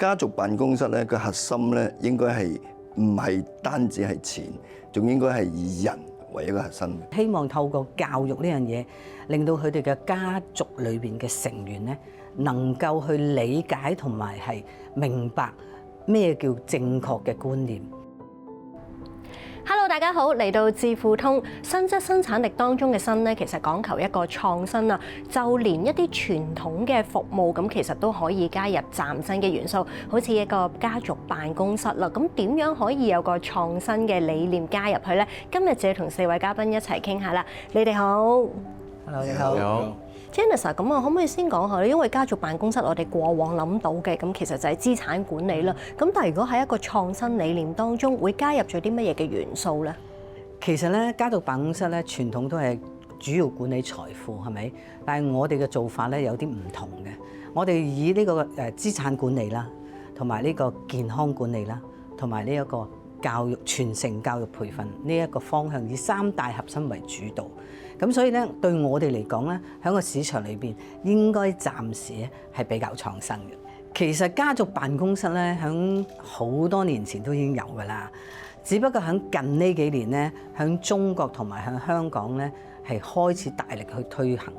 家族辦公室咧個核心咧應該係唔係單止係錢，仲應該係以人為一個核心。希望透過教育呢樣嘢，令到佢哋嘅家族裏邊嘅成員咧，能夠去理解同埋係明白咩叫正確嘅觀念。Hello， 大家好，嚟到智庫通，新質生產力當中嘅新咧，其實講求一個創新啊，就連一啲傳統嘅服務咁，其實都可以加入嶄新嘅元素，好似一個家族辦公室啦。咁點樣可以有個創新嘅理念加入去呢？今日就要同4位嘉賓一齊傾下啦。你哋好 Hello， 你好。Janice 咁啊，可唔可以先講下咧？因為家族辦公室我哋過往諗到嘅咁，其實就係資產管理啦。咁但係如果喺一個創新理念當中，會加入咗啲乜嘢嘅元素咧？其實咧，家族辦公室咧傳統都係主要管理財富，係咪？但係我哋嘅做法咧有啲唔同嘅。我哋以呢個資產管理啦，同埋呢個健康管理啦，同埋呢一個教育傳承教育培訓呢一個方向，以3大核心為主導。咁所以咧，對我哋嚟講咧，喺個市場裏邊應該暫時咧係比較創新嘅。其實家族辦公室咧，喺好多年前都已經有㗎啦，只不過喺近呢幾年咧，喺中國同埋喺香港咧係開始大力去推行。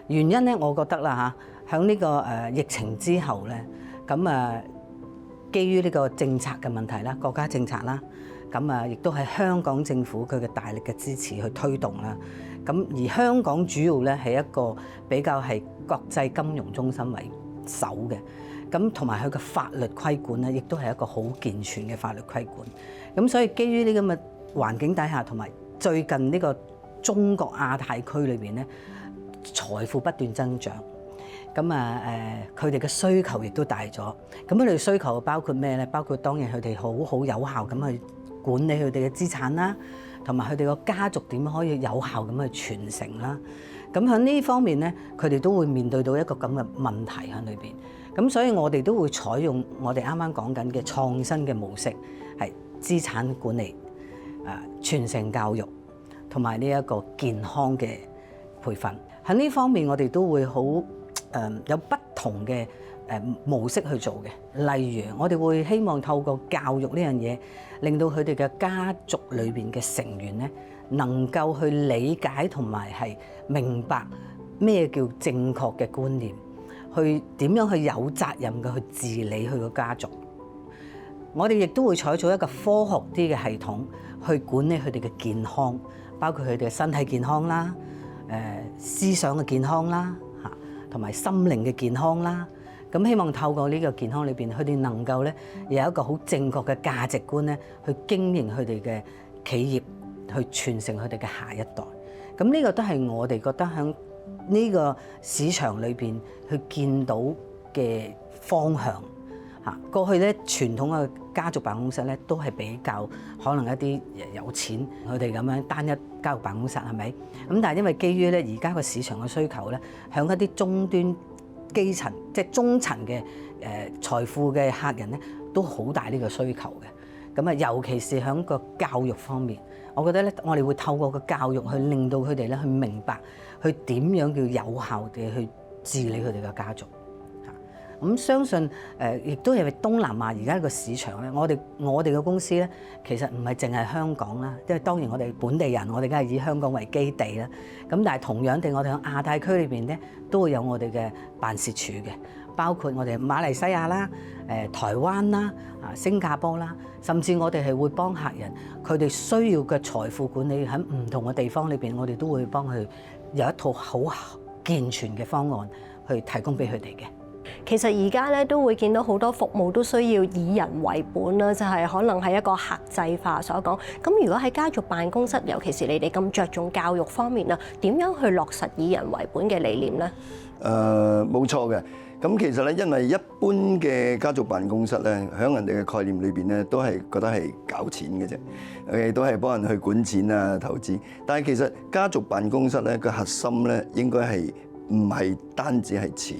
原因咧，我覺得啦嚇，喺呢個疫情之後咧，咁基於呢個政策嘅問題啦，國家政策啦，咁亦都係香港政府佢嘅大力嘅支持去推動啦。咁而香港主要咧係一個比較係國際金融中心為首嘅，咁同埋佢嘅法律規管咧，亦都係一個好健全嘅法律規管。咁所以基於呢咁嘅環境底下，同埋最近呢個中國亞太區裏邊咧，財富不斷增長，咁佢哋嘅需求亦都大咗。咁佢哋需求包括咩咧？包括當然佢哋好有效咁去管理佢哋嘅資產啦。同埋佢哋個家族點樣可以有效咁去傳承啦？咁喺呢方面咧，佢哋都會面對到一個咁嘅問題喺裏邊。咁所以我哋都會採用我哋啱啱講緊嘅創新嘅模式，係資產管理、傳承教育同埋呢一個健康嘅培訓。喺呢方面我哋都會好有不同嘅模式去做嘅。例如我哋會希望透過教育呢樣嘢，令到佢哋嘅家族裏邊嘅成員咧，能夠去理解同埋係明白咩叫正確嘅觀念，去點樣去有責任嘅去治理佢個家族。我哋亦都會採取一個科學啲嘅系統去管理佢哋嘅健康，包括佢哋嘅身體健康啦、思想嘅健康啦，嚇，同埋心靈嘅健康啦。咁希望透過呢個健康裏邊，佢哋能夠咧有一個好正確嘅價值觀咧，去經營佢哋嘅企業，去傳承佢哋嘅下一代。咁呢個都係我哋覺得喺呢個市場裏邊去見到嘅方向嚇。過去咧傳統嘅家族辦公室咧都係比較可能一啲有錢佢哋咁樣單一家族辦公室係咪？咁但係因為基於咧而家個市場嘅需求咧，喺一啲終端基層即係中層嘅財富嘅客人咧，都好大呢個需求嘅。咁尤其是喺個教育方面，我覺得咧，我哋會透過個教育去令到佢哋咧去明白，去點樣叫有效地去治理佢哋嘅家族。咁相信亦都係東南亞而家個市場咧，我哋嘅公司咧，其實唔係淨係香港啦，因為當然我哋本地人，我哋梗係以香港為基地啦。咁但係同樣地，我哋喺亞太區裏邊咧，都會有我哋嘅辦事處嘅，包括我哋馬來西亞啦、台灣啦、新加坡啦，甚至我哋係會幫客人佢哋需要嘅財富管理喺唔同嘅地方裏邊，我哋都會幫佢有一套好健全嘅方案去提供俾佢哋嘅。其實而家咧都會見到好多服務都需要以人為本啦，就係可能係一個客製化所講。咁如果喺家族辦公室，尤其是你哋咁着重教育方面啊，點樣去落實以人為本嘅理念咧？冇錯嘅。咁其實咧，因為一般嘅家族辦公室咧，喺人哋嘅概念裏邊咧，都係覺得係搞錢嘅啫，都係幫人去管錢啊、投資。但係其實家族辦公室咧個核心咧，應該係唔係單止係錢，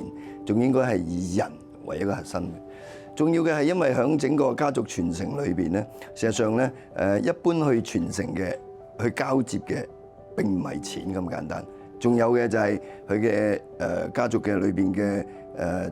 仲應該係以人為一個核心嘅。重要嘅係因為喺整個家族傳承裏邊咧，事實上咧一般去傳承嘅、去交接嘅並唔係錢咁簡單，仲有嘅就係佢嘅家族嘅裏邊嘅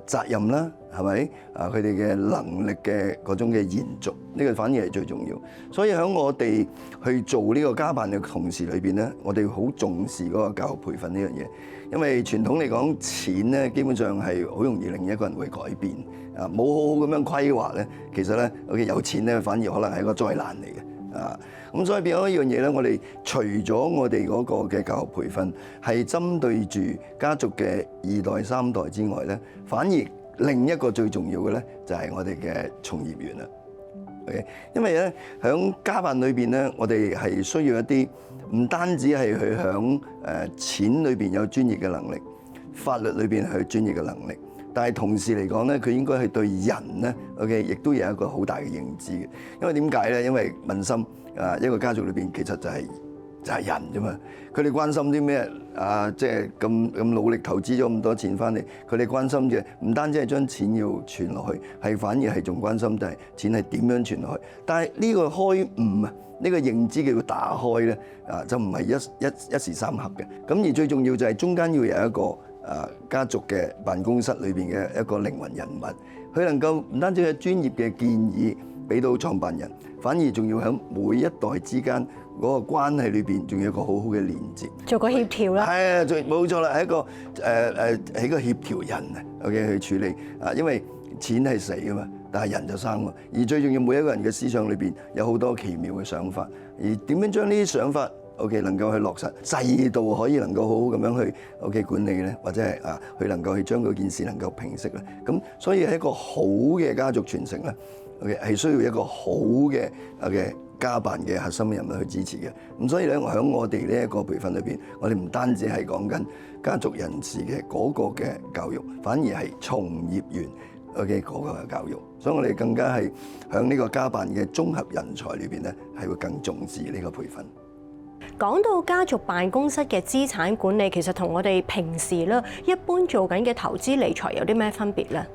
責任啦，係咪啊？佢哋嘅能力嘅嗰種嘅延續，呢個反而係最重要。所以喺我哋去做呢個家辦嘅同時裏邊咧，我哋好重視嗰個教育培訓呢樣嘢，因為傳統嚟講，錢咧基本上係好容易令一個人會改變啊！冇好好咁樣規劃咧，其實咧，OK，有錢咧反而可能係一個災難嚟嘅啊！咁所以變咗一樣嘢咧，我哋除咗我哋嗰個嘅教育培訓係針對住家族嘅2代3代之外咧，反而另一個最重要嘅咧就係我哋嘅從業員啦。OK，因為咧喺家辦裏邊咧，我哋係需要一啲唔單止係去響錢裏邊有專業嘅能力，法律裏邊係專業嘅能力。但係同時嚟講咧，佢應該係對人咧 ，OK， 亦都有一個好大嘅認知嘅。因為點解咧？因為問心啊，一個家族裏邊其實就係人啫嘛。佢哋關心啲咩啊？即係咁努力投資咗咁多錢翻嚟，佢哋關心嘅唔單止係將錢要傳落去，係反而係仲關心就係錢係點樣傳落去。但係呢個開悟啊，呢個認知嘅要打開咧啊，就唔係一時三刻嘅。咁而最重要就係中間要有一個家族嘅辦公室裏邊嘅一個靈魂人物，佢能夠唔單止係專業嘅建議俾到創辦人，反而仲要喺每一代之間嗰個關係裏邊，仲有一個好好嘅連接，做個協調啦。係啊，冇錯啦，係一個係一個協調人啊 ，OK 去處理啊，因為錢係死噶嘛，但係人就生喎。而最重要，每一個人嘅思想裏邊有好多奇妙嘅想法，而點樣將呢啲想法OK 能夠去落實制度，可以能夠好好咁樣去 OK 管理咧，或者係佢能夠去將嗰件事能夠平息咧。咁所以係一個好嘅家族傳承咧，OK 係需要一個好嘅家辦嘅核心人物去支持嘅。咁所以咧，喺我哋呢一個培訓裏邊，我哋唔單止係講緊家族人士嘅嗰個嘅教育，反而係從業員OK 嗰個嘅教育。所以我哋更加係喺呢個家辦嘅綜合人才裏邊咧，係會更重視呢個培訓。講到家族辦公室嘅資產管理，其實同我哋平時咧一般做緊嘅投資理財有啲咩分別咧？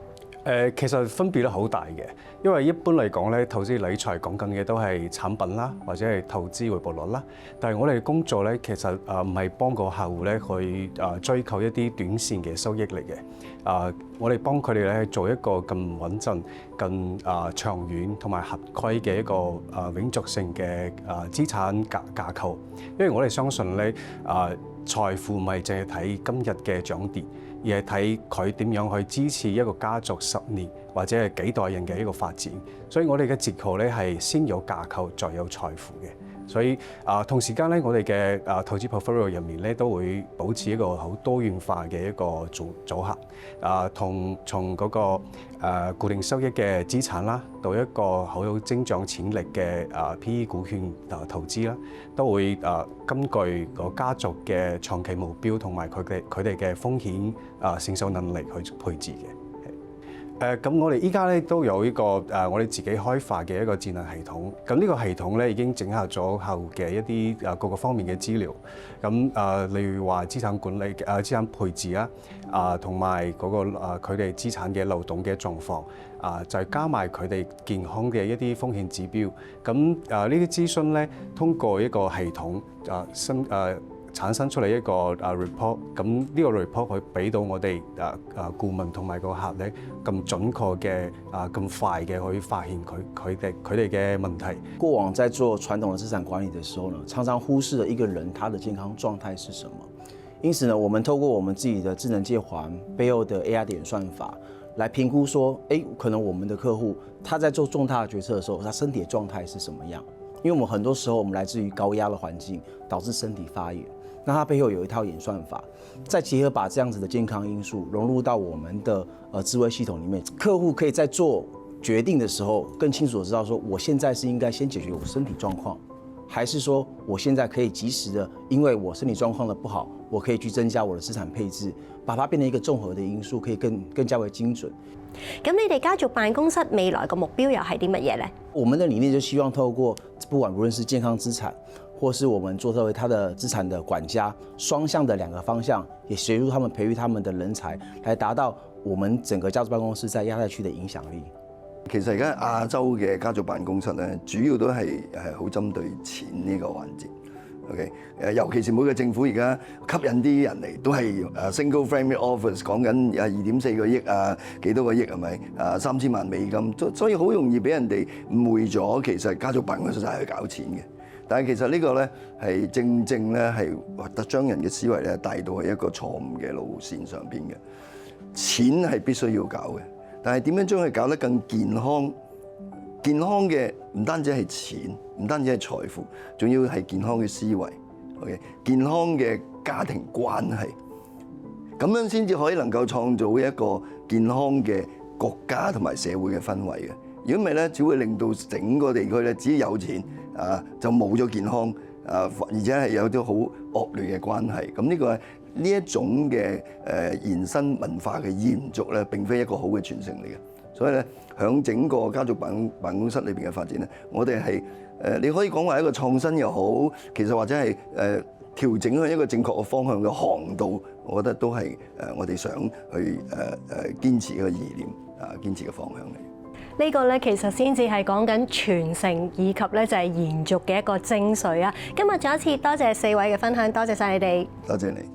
其實分別都好大嘅，因為一般嚟講咧，投資理財講緊嘅都係產品啦，或者係投資回報率啦。但係我哋嘅工作咧，其實唔係幫個客戶咧去追求一啲短線嘅收益嚟嘅。我哋幫佢哋咧做一個咁穩陣、更長遠同埋合規嘅一個永續性嘅資產架構。因為我哋相信咧財富唔係淨係睇今日嘅漲跌，而係睇佢點樣去支持一個家族10年或者係幾代人嘅一個發展。所以我哋嘅哲學咧係先有架構，再有財富嘅。所以同時間咧，我哋嘅投資 portfolio 入面咧都會保持一個好多元化嘅一個組合。從嗰個固定收益嘅資產啦，到一個好有增長潛力嘅PE 股權投資啦，都會根據個家族嘅長期目標同埋佢哋嘅風險承受能力去配置嘅。咁我哋依家咧都有一個我哋自己開發嘅一個智能系統。咁呢個系統咧已經整合咗後嘅一啲各個方面嘅資料。咁例如話資產管理、資產配置啦，同埋嗰個佢哋資產嘅流動嘅狀況，就係加埋佢哋健康嘅一啲風險指標。咁呢啲諮詢咧，通過一個系統產生出嚟一個report，咁呢個 report 可以俾到我哋顧問同埋個客咧咁準確嘅咁快嘅去發現佢哋嘅問題。過往在做傳統的資產管理的時候呢，常常忽視了一個人他的健康狀態是什麼。因此呢，我們透過我們自己的智能借環背後的 AI 演算法，來評估說，可能我們的客戶他在做重大的決策的時候，他身體的狀態是什麼樣？因為我們很多時候我們來自於高壓的環境，導致身體發炎。那它背後有一套演算法，再結合把這樣子的健康因素融入到我們的智慧系統裡面，客戶可以在做決定的時候更清楚地知道說，我現在是應該先解決我身體狀況，還是說我現在可以及時的，因為我身體狀況的不好，我可以去增加我的資產配置，把它變成一個綜合的因素，可以更加為精準。咁你哋家族辦公室未來個目標又係啲乜嘢呢？我們的理念就希望透過不管無論是健康資產，或是我們做作為他的資產的管家，雙向的兩個方向，也協助他們培育他們的人才，來達到我們整個家族辦公室在亞太區的影響力。其實而家亞洲嘅家族辦公室咧，主要都係好針對錢呢個環節。OK， 尤其是每個政府而家吸引啲人嚟，都係single family office 講緊2.4個億啊，幾多個億係咪？3000萬美金，所以好容易俾人哋誤會咗，其實家族辦公室就係去搞錢嘅。但係其實呢個咧係正咧係將人嘅思維咧帶到去一個錯誤嘅路線上邊嘅。錢係必須要搞嘅，但係點樣將佢搞得更健康？健康嘅唔單止係錢，唔單止係財富，仲要係健康嘅思維。OK， 健康嘅家庭關係，咁樣先至可以能夠創造一個健康嘅國家同埋社會嘅氛圍嘅。如果唔係咧，只會令到整個地區咧，只要有錢就冇咗健康而且係有啲好惡劣嘅關係。咁呢個呢一種嘅延伸文化嘅延續咧，並非一個好嘅傳承嚟嘅。所以咧，響整個家族辦公室裏邊嘅發展咧，我哋係你可以講話一個創新又好，其實或者係調整去一個正確嘅方向嘅航道，我覺得都係我哋想去堅持嘅意念堅持嘅方向嚟。呢個咧其實先至係講緊傳承以及咧就係延續嘅一個精髓啊！今日再一次多謝4位嘅分享，多謝晒你哋。多謝你。